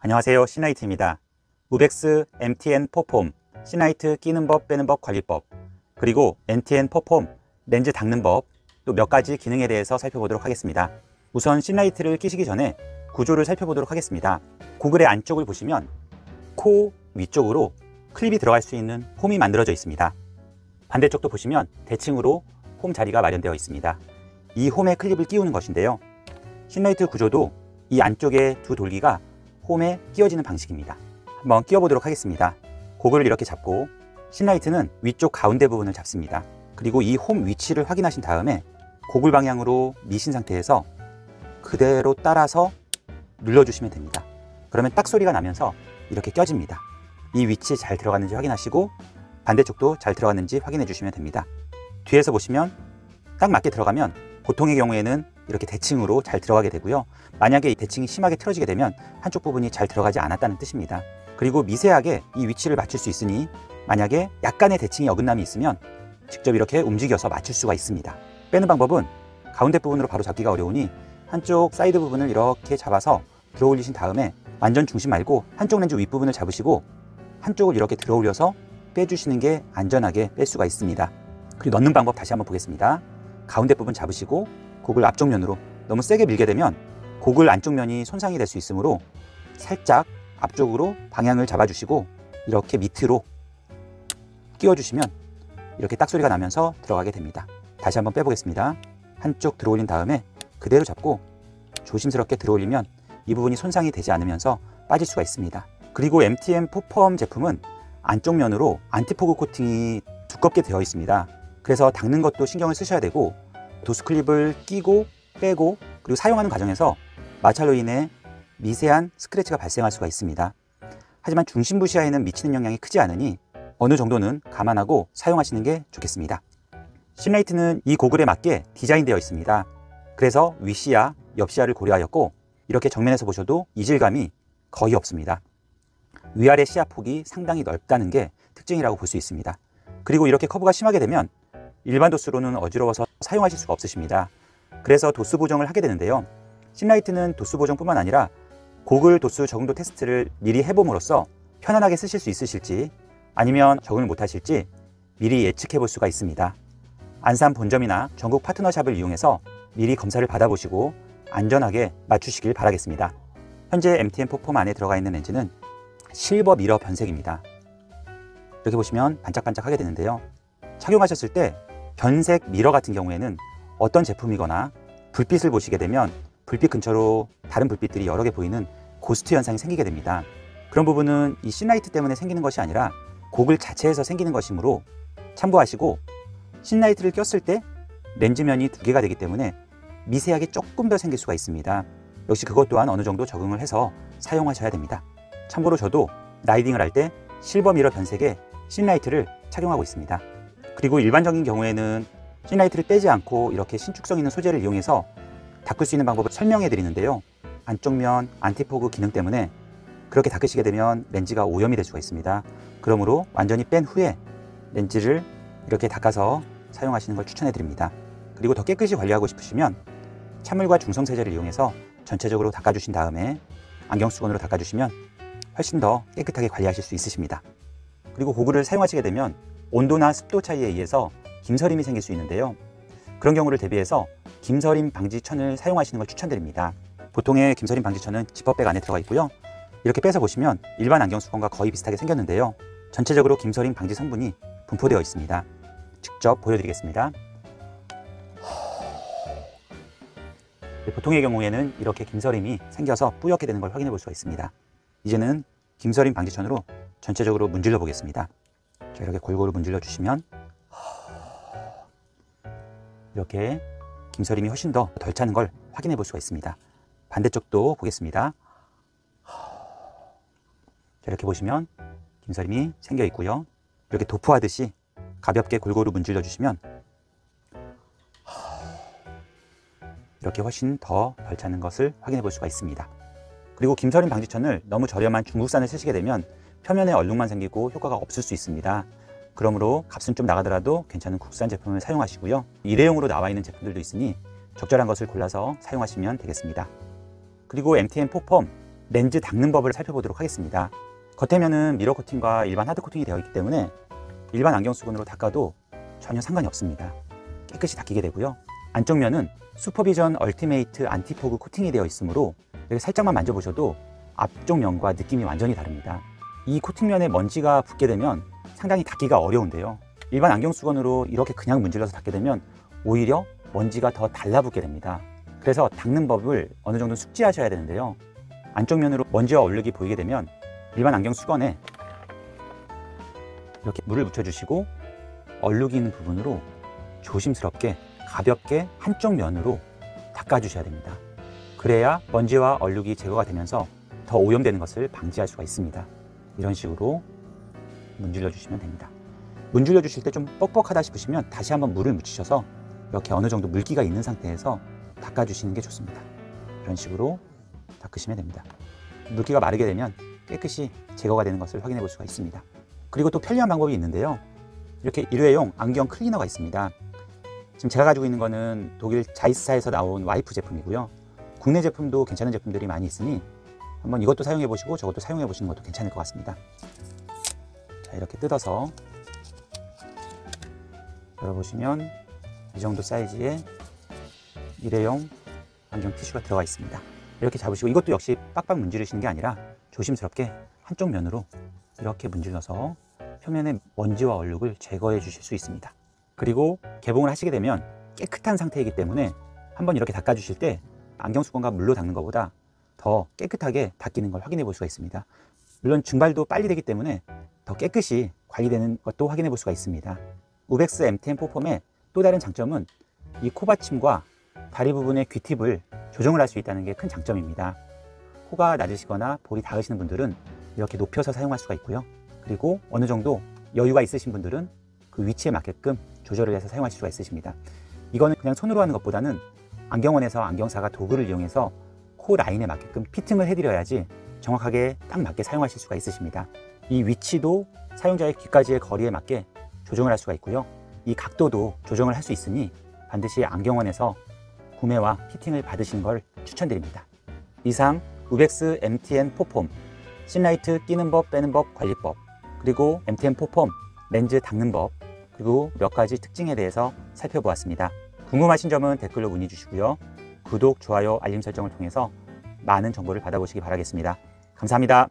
안녕하세요, 시나이트입니다. 무벡스 MTN 포폼 시나이트 끼는 법 빼는 법 관리법, 그리고 MTN 포폼 렌즈 닦는 법, 또 몇 가지 기능에 대해서 살펴보도록 하겠습니다. 우선 시나이트를 끼시기 전에 구조를 살펴보도록 하겠습니다. 고글의 안쪽을 보시면 코 위쪽으로 클립이 들어갈 수 있는 홈이 만들어져 있습니다. 반대쪽도 보시면 대칭으로 홈 자리가 마련되어 있습니다. 이 홈에 클립을 끼우는 것인데요, 시나이트 구조도 이 안쪽에 두 돌기가 홈에 끼워지는 방식입니다. 한번 끼워 보도록 하겠습니다. 고글을 이렇게 잡고 시나이트는 위쪽 가운데 부분을 잡습니다. 그리고 이 홈 위치를 확인하신 다음에 고글 방향으로 미신 상태에서 그대로 따라서 눌러주시면 됩니다. 그러면 딱 소리가 나면서 이렇게 껴집니다. 이 위치 잘 들어갔는지 확인하시고 반대쪽도 잘 들어갔는지 확인해 주시면 됩니다. 뒤에서 보시면 딱 맞게 들어가면 보통의 경우에는 이렇게 대칭으로 잘 들어가게 되고요, 만약에 이 대칭이 심하게 틀어지게 되면 한쪽 부분이 잘 들어가지 않았다는 뜻입니다. 그리고 미세하게 이 위치를 맞출 수 있으니 만약에 약간의 대칭이 어긋남이 있으면 직접 이렇게 움직여서 맞출 수가 있습니다. 빼는 방법은 가운데 부분으로 바로 잡기가 어려우니 한쪽 사이드 부분을 이렇게 잡아서 들어 올리신 다음에 완전 중심 말고 한쪽 렌즈 윗부분을 잡으시고 한쪽을 이렇게 들어 올려서 빼주시는 게 안전하게 뺄 수가 있습니다. 그리고 넣는 방법 다시 한번 보겠습니다. 가운데 부분 잡으시고 고글 앞쪽 면으로, 너무 세게 밀게 되면 고글 안쪽 면이 손상이 될 수 있으므로 살짝 앞쪽으로 방향을 잡아주시고 이렇게 밑으로 끼워주시면 이렇게 딱 소리가 나면서 들어가게 됩니다. 다시 한번 빼보겠습니다. 한쪽 들어 올린 다음에 그대로 잡고 조심스럽게 들어 올리면 이 부분이 손상이 되지 않으면서 빠질 수가 있습니다. 그리고 MTN 포폼 제품은 안쪽 면으로 안티포그 코팅이 두껍게 되어 있습니다. 그래서 닦는 것도 신경을 쓰셔야 되고, 도수 클립을 끼고 빼고 그리고 사용하는 과정에서 마찰로 인해 미세한 스크래치가 발생할 수가 있습니다. 하지만 중심부 시야에는 미치는 영향이 크지 않으니 어느 정도는 감안하고 사용하시는 게 좋겠습니다. 시나이트는 이 고글에 맞게 디자인되어 있습니다. 그래서 윗시야, 옆시야를 고려하였고 이렇게 정면에서 보셔도 이질감이 거의 없습니다. 위아래 시야 폭이 상당히 넓다는 게 특징이라고 볼 수 있습니다. 그리고 이렇게 커브가 심하게 되면 일반 도수로는 어지러워서 사용하실 수가 없으십니다. 그래서 도수 보정을 하게 되는데요, 시나이트는 도수 보정뿐만 아니라 고글 도수 적응도 테스트를 미리 해봄으로써 편안하게 쓰실 수 있으실지 아니면 적응을 못하실지 미리 예측해 볼 수가 있습니다. 안산 본점이나 전국 파트너샵을 이용해서 미리 검사를 받아보시고 안전하게 맞추시길 바라겠습니다. 현재 MTN 포폼 안에 들어가 있는 렌즈는 실버 미러 변색입니다. 이렇게 보시면 반짝반짝 하게 되는데요, 착용하셨을 때 변색 미러 같은 경우에는 어떤 제품이거나 불빛을 보시게 되면 불빛 근처로 다른 불빛들이 여러 개 보이는 고스트 현상이 생기게 됩니다. 그런 부분은 이 시나이트 때문에 생기는 것이 아니라 고글 자체에서 생기는 것이므로 참고하시고, 시나이트를 꼈을 때 렌즈면이 두 개가 되기 때문에 미세하게 조금 더 생길 수가 있습니다. 역시 그것 또한 어느 정도 적응을 해서 사용하셔야 됩니다. 참고로 저도 라이딩을 할 때 실버 미러 변색의 시나이트를 착용하고 있습니다. 그리고 일반적인 경우에는 시나이트를 빼지 않고 이렇게 신축성 있는 소재를 이용해서 닦을 수 있는 방법을 설명해 드리는데요, 안쪽 면 안티포그 기능 때문에 그렇게 닦으시게 되면 렌즈가 오염이 될 수가 있습니다. 그러므로 완전히 뺀 후에 렌즈를 이렇게 닦아서 사용하시는 걸 추천해 드립니다. 그리고 더 깨끗이 관리하고 싶으시면 찬물과 중성 세제를 이용해서 전체적으로 닦아주신 다음에 안경수건으로 닦아주시면 훨씬 더 깨끗하게 관리하실 수 있으십니다. 그리고 고글을 사용하시게 되면 온도나 습도 차이에 의해서 김서림이 생길 수 있는데요, 그런 경우를 대비해서 김서림 방지천을 사용하시는 걸 추천드립니다. 보통의 김서림 방지천은 지퍼백 안에 들어가 있고요, 이렇게 빼서 보시면 일반 안경수건과 거의 비슷하게 생겼는데요, 전체적으로 김서림 방지 성분이 분포되어 있습니다. 직접 보여드리겠습니다. 보통의 경우에는 이렇게 김서림이 생겨서 뿌옇게 되는 걸 확인해 볼 수가 있습니다. 이제는 김서림 방지천으로 전체적으로 문질러 보겠습니다. 자, 이렇게 골고루 문질러 주시면 이렇게 김서림이 훨씬 더 덜 차는 걸 확인해 볼 수가 있습니다. 반대쪽도 보겠습니다. 자, 이렇게 보시면 김서림이 생겨 있고요, 이렇게 도포하듯이 가볍게 골고루 문질러 주시면 이렇게 훨씬 더 덜 차는 것을 확인해 볼 수가 있습니다. 그리고 김서림 방지천을 너무 저렴한 중국산을 쓰시게 되면 표면에 얼룩만 생기고 효과가 없을 수 있습니다. 그러므로 값은 좀 나가더라도 괜찮은 국산 제품을 사용하시고요, 일회용으로 나와 있는 제품들도 있으니 적절한 것을 골라서 사용하시면 되겠습니다. 그리고 MTN 포폼 렌즈 닦는 법을 살펴보도록 하겠습니다. 겉에면은 미러 코팅과 일반 하드 코팅이 되어 있기 때문에 일반 안경 수건으로 닦아도 전혀 상관이 없습니다. 깨끗이 닦이게 되고요. 안쪽 면은 슈퍼비전 얼티메이트 안티포그 코팅이 되어 있으므로 이렇게 살짝만 만져보셔도 앞쪽 면과 느낌이 완전히 다릅니다. 이 코팅면에 먼지가 붙게 되면 상당히 닦기가 어려운데요. 일반 안경 수건으로 이렇게 그냥 문질러서 닦게 되면 오히려 먼지가 더 달라붙게 됩니다. 그래서 닦는 법을 어느 정도 숙지하셔야 되는데요. 안쪽 면으로 먼지와 얼룩이 보이게 되면 일반 안경 수건에 이렇게 물을 묻혀주시고 얼룩이 있는 부분으로 조심스럽게 가볍게 한쪽 면으로 닦아주셔야 됩니다. 그래야 먼지와 얼룩이 제거가 되면서 더 오염되는 것을 방지할 수가 있습니다. 이런 식으로 문질러 주시면 됩니다. 문질러 주실 때 좀 뻑뻑하다 싶으시면 다시 한번 물을 묻히셔서 이렇게 어느 정도 물기가 있는 상태에서 닦아주시는 게 좋습니다. 이런 식으로 닦으시면 됩니다. 물기가 마르게 되면 깨끗이 제거가 되는 것을 확인해 볼 수가 있습니다. 그리고 또 편리한 방법이 있는데요. 이렇게 일회용 안경 클리너가 있습니다. 지금 제가 가지고 있는 거는 독일 자이스사에서 나온 와이프 제품이고요. 국내 제품도 괜찮은 제품들이 많이 있으니 한번 이것도 사용해 보시고 저것도 사용해 보시는 것도 괜찮을 것 같습니다. 자, 이렇게 뜯어서 열어보시면 이 정도 사이즈의 일회용 안경 티슈가 들어가 있습니다. 이렇게 잡으시고 이것도 역시 빡빡 문지르시는 게 아니라 조심스럽게 한쪽 면으로 이렇게 문질러서 표면의 먼지와 얼룩을 제거해 주실 수 있습니다. 그리고 개봉을 하시게 되면 깨끗한 상태이기 때문에 한번 이렇게 닦아 주실 때 안경 수건과 물로 닦는 것보다 더 깨끗하게 닦이는 걸 확인해 볼 수가 있습니다. 물론 증발도 빨리 되기 때문에 더 깨끗이 관리되는 것도 확인해 볼 수가 있습니다. 우벡스 MTN 포폼의 또 다른 장점은 이 코받침과 다리 부분의 귀팁을 조정을 할 수 있다는 게 큰 장점입니다. 코가 낮으시거나 볼이 닿으시는 분들은 이렇게 높여서 사용할 수가 있고요. 그리고 어느 정도 여유가 있으신 분들은 그 위치에 맞게끔 조절을 해서 사용하실 수가 있으십니다. 이거는 그냥 손으로 하는 것보다는 안경원에서 안경사가 도구를 이용해서 코 라인에 맞게끔 피팅을 해드려야지 정확하게 딱 맞게 사용하실 수가 있으십니다. 이 위치도 사용자의 귀까지의 거리에 맞게 조정을 할 수가 있고요. 이 각도도 조정을 할 수 있으니 반드시 안경원에서 구매와 피팅을 받으시는 걸 추천드립니다. 이상 우벡스 MTN 포폼, 신라이트 끼는 법 빼는 법 관리법, 그리고 MTN 포폼 렌즈 닦는 법, 그리고 몇 가지 특징에 대해서 살펴보았습니다. 궁금하신 점은 댓글로 문의 주시고요. 구독, 좋아요, 알림 설정을 통해서 많은 정보를 받아보시기 바라겠습니다. 감사합니다.